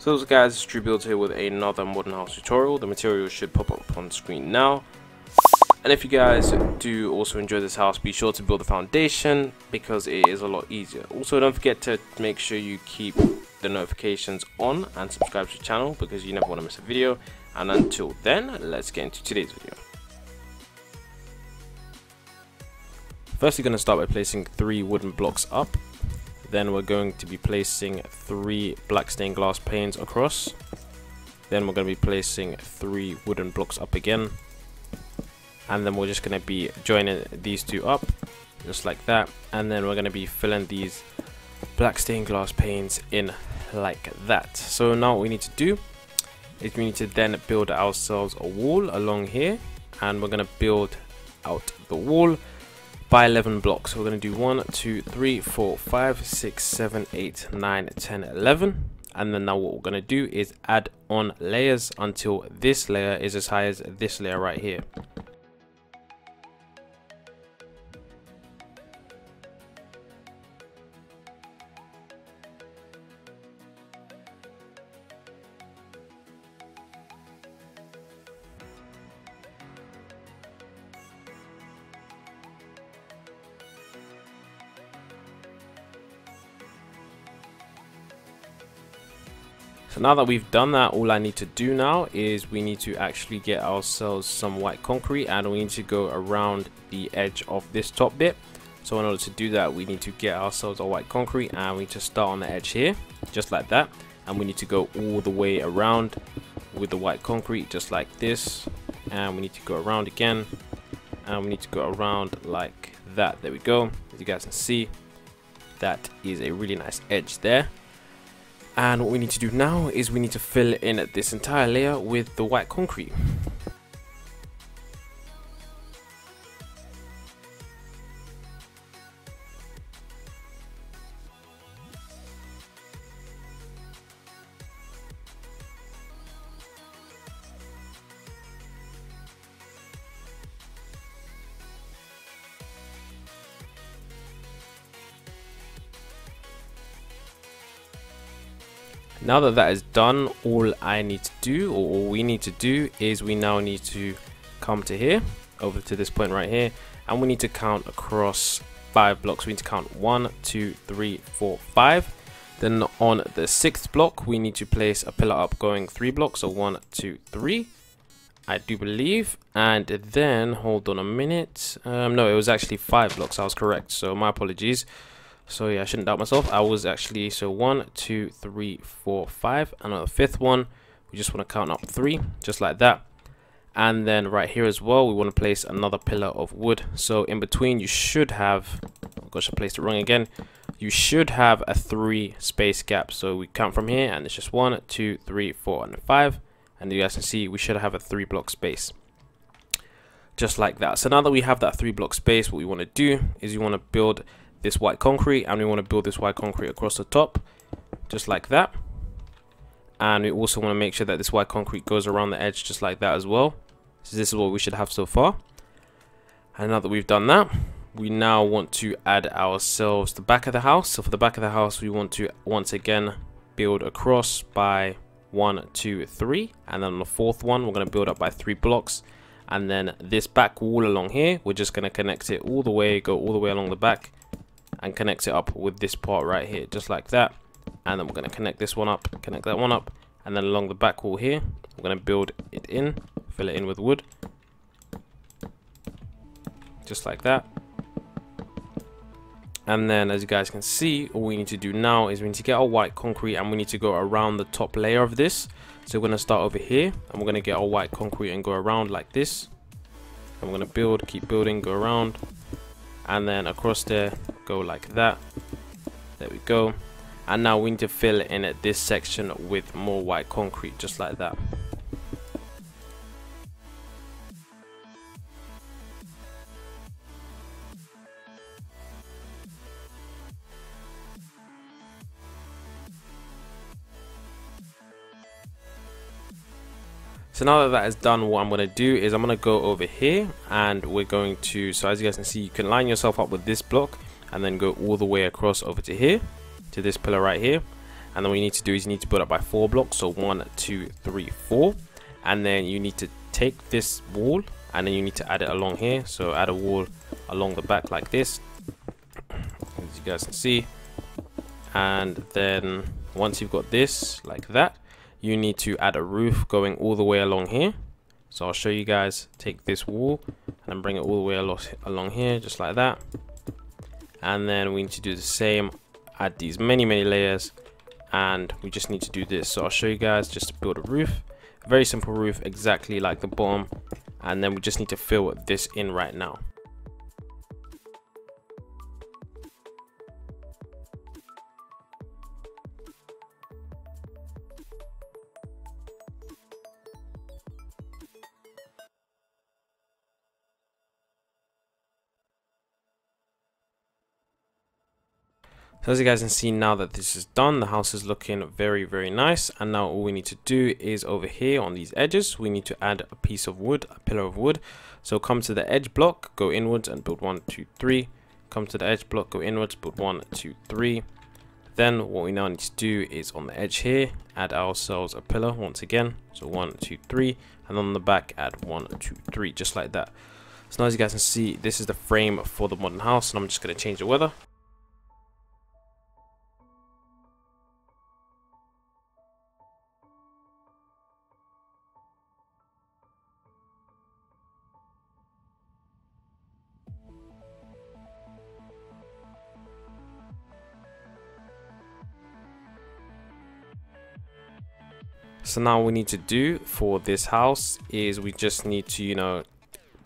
So those guys, it's Rudoplays here with another modern house tutorial. The material should pop up on screen now. And if you guys do also enjoy this house, be sure to build the foundation because it is a lot easier. Also, don't forget to make sure you keep the notifications on and subscribe to the channel because you never want to miss a video. And until then, let's get into today's video. First, we're going to start by placing 3 wooden blocks up. Then we're going to be placing 3 black stained glass panes across. Then we're going to be placing 3 wooden blocks up again. And then we're just going to be joining these 2 up, just like that. And then we're going to be filling these black stained glass panes in like that. So now what we need to do is we need to then build ourselves a wall along here. And we're going to build out the wall by 11 blocks. So we're going to do 1, 2, 3, 4, 5, 6, 7, 8, 9, 10, 11. And then now what we're going to do is add on layers until this layer is as high as this layer right here. So now that we've done that, all I need to do now is we need to actually get ourselves some white concrete and we need to go around the edge of this top bit. So in order to do that, we need to get ourselves a white concrete and we need to start on the edge here, just like that. And we need to go all the way around with the white concrete, just like this. And we need to go around again and we need to go around like that. There we go. As you guys can see, that is a really nice edge there. And what we need to do now is we need to fill in this entire layer with the white concrete. Now that that is done, all I need to do, or all we need to do, is we now need to come to here, over to this point right here, and we need to count across 5 blocks. We need to count 1, 2, 3, 4, 5. Then on the 6th block, we need to place a pillar up going 3 blocks, so 1, 2, 3, I do believe. And then, hold on a minute, no, it was actually 5 blocks, I was correct, so my apologies. So yeah, I shouldn't doubt myself. I was actually, so 1, 2, 3, 4, 5, and on the 5th one, we just want to count up 3, just like that. And then right here as well, we want to place another pillar of wood. So in between, you should have, oh gosh, I placed it wrong again. You should have a 3 space gap. So we count from here, and it's just 1, 2, 3, 4, and 5. And you guys can see, we should have a 3 block space. Just like that. So now that we have that 3 block space, what we want to do is we want to build this white concrete, and we want to build this white concrete across the top, just like that. And we also want to make sure that this white concrete goes around the edge just like that as well. So this is what we should have so far. And now that we've done that, we now want to add ourselves the back of the house. So for the back of the house, we want to once again build across by 1, 2, 3, and then on the 4th one, we're going to build up by 3 blocks. And then this back wall along here, we're just going to connect it all the way, go all the way along the back, and connect it up with this part right here, just like that. And then we're going to connect this one up, connect that one up, and then along the back wall here, we're going to build it in, fill it in with wood, just like that. And then as you guys can see, all we need to do now is we need to get our white concrete and we need to go around the top layer of this. So we're going to start over here and we're going to get our white concrete and go around like this. And we're going to build, keep building, go around, and then across there, go like that. There we go. And now we need to fill in this section with more white concrete, just like that. So now that that is done, what I'm going to do is I'm going to go over here and we're going to, so as you guys can see, you can line yourself up with this block and then go all the way across over to here, to this pillar right here. and then what you need to do is you need to build up by 4 blocks, so 1 2 3 4, and then you need to take this wall and then you need to add it along here. So add a wall along the back like this, as you guys can see, and then once you've got this like that, you need to add a roof going all the way along here. So I'll show you guys. Take this wall and bring it all the way along here, just like that. And then we need to do the same, add these many layers, and we just need to do this. So I'll show you guys just to build a roof, very simple roof, exactly like the bottom, and then we just need to fill this in right now. So as you guys can see, now that this is done, the house is looking very nice. And now all we need to do is over here on these edges, we need to add a piece of wood, a pillar of wood. So come to the edge block, go inwards and build 1 2 3. Come to the edge block, go inwards, build 1 2 3. Then what we now need to do is on the edge here, add ourselves a pillar once again. So 1 2 3, and on the back add 1 2 3, just like that. So now as you guys can see, this is the frame for the modern house, and I'm just going to change the weather. So now what we need to do for this house is we just need to, you know,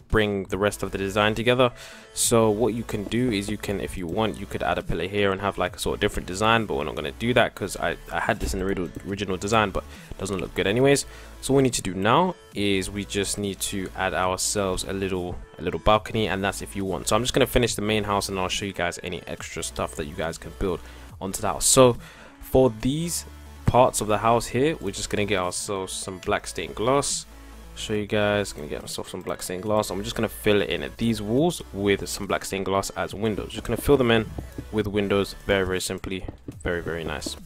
bring the rest of the design together. So what you can do is you can, if you want, you could add a pillar here and have like a sort of different design, but we're not going to do that because I had this in the original design, but it doesn't look good anyways. So what we need to do now is we just need to add ourselves a little balcony, and that's if you want. So I'm just going to finish the main house and I'll show you guys any extra stuff that you guys can build onto the house. So for these parts of the house here, we're just gonna get ourselves some black stained glass. Show you guys, gonna get myself some black stained glass. I'm just gonna fill it in at these walls with some black stained glass as windows. Just gonna fill them in with windows, very simply, very nice.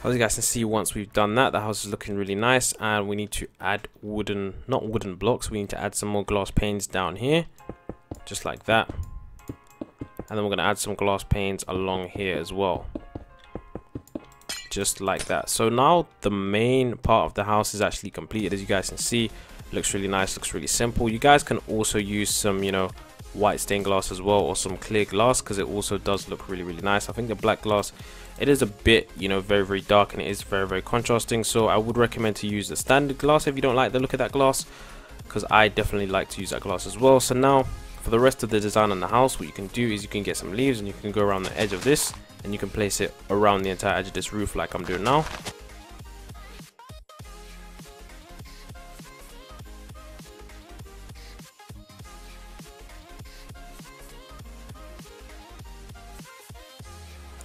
As you guys can see, once we've done that, the house is looking really nice, and we need to add not wooden blocks, we need to add some more glass panes down here, just like that. And then we're going to add some glass panes along here as well, just like that. So now the main part of the house is actually completed. As you guys can see, looks really nice, looks really simple. You guys can also use some, you know, white stained glass as well, or some clear glass, because it also does look really nice. I think the black glass, it is a bit, you know, very dark, and it is very contrasting. So I would recommend to use the standard glass if you don't like the look of that glass, because I definitely like to use that glass as well. So now for the rest of the design on the house, what you can do is you can get some leaves and you can go around the edge of this, and you can place it around the entire edge of this roof like I'm doing now.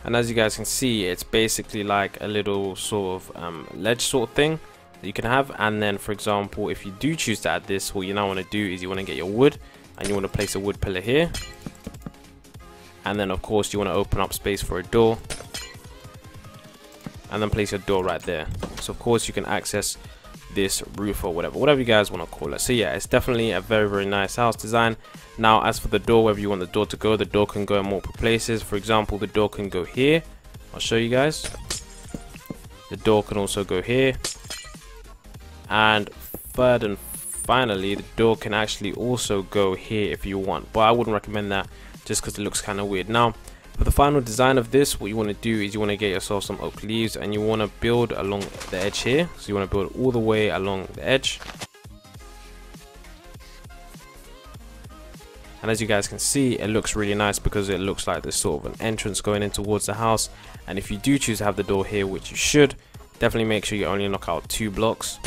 And as you guys can see, it's basically like a little sort of ledge sort of thing that you can have. And then, for example, if you do choose to add this, what you now want to do is you want to get your wood, and you want to place a wood pillar here. And then, of course, you want to open up space for a door, and then place your door right there. So, of course, you can access this roof or whatever you guys want to call it. So yeah, it's definitely a very nice house design. Now as for the door, wherever you want the door to go, the door can go in multiple places. For example, the door can go here. I'll show you guys. The door can also go here, and third and finally, the door can actually also go here if you want, but I wouldn't recommend that just because it looks kind of weird. Now for the final design of this, what you want to do is you want to get yourself some oak leaves, and you want to build along the edge here. So you want to build all the way along the edge. And as you guys can see, it looks really nice because it looks like there's sort of an entrance going in towards the house. And if you do choose to have the door here, which you should, definitely make sure you only knock out 2 blocks.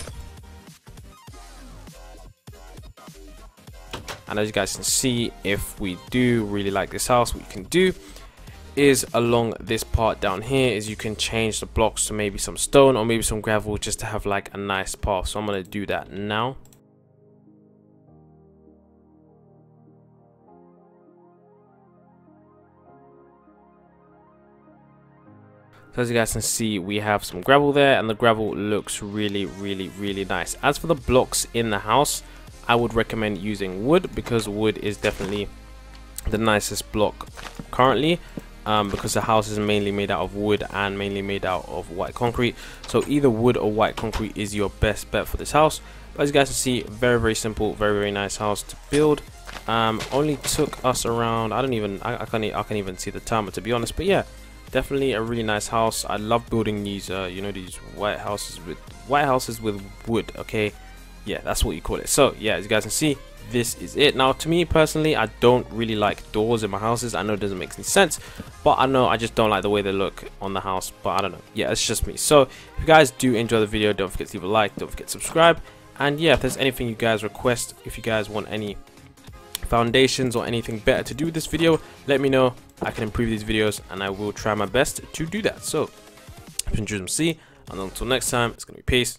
And as you guys can see, if we do really like this house, what you can do is along this part down here is you can change the blocks to maybe some stone or maybe some gravel just to have like a nice path. So I'm going to do that now. So as you guys can see, we have some gravel there, and the gravel looks really nice. As for the blocks in the house, I would recommend using wood, because wood is definitely the nicest block currently, because the house is mainly made out of wood and mainly made out of white concrete. So either wood or white concrete is your best bet for this house. But as you guys can see, very simple, very nice house to build. Only took us around, I can't even see the timer, to be honest, but yeah, definitely a really nice house. I love building these you know, these white houses with wood. Okay, yeah, that's what you call it. So yeah, as you guys can see, this is it. Now to me personally, I don't really like doors in my houses. I know it doesn't make any sense, but I know I just don't like the way they look on the house. But I don't know, yeah, it's just me. So if you guys do enjoy the video, don't forget to leave a like, don't forget to subscribe, and yeah, if there's anything you guys request, if you guys want any foundations or anything better to do with this video, let me know. I can improve these videos and I will try my best to do that. So if you enjoyed them, and until next time, it's gonna be peace.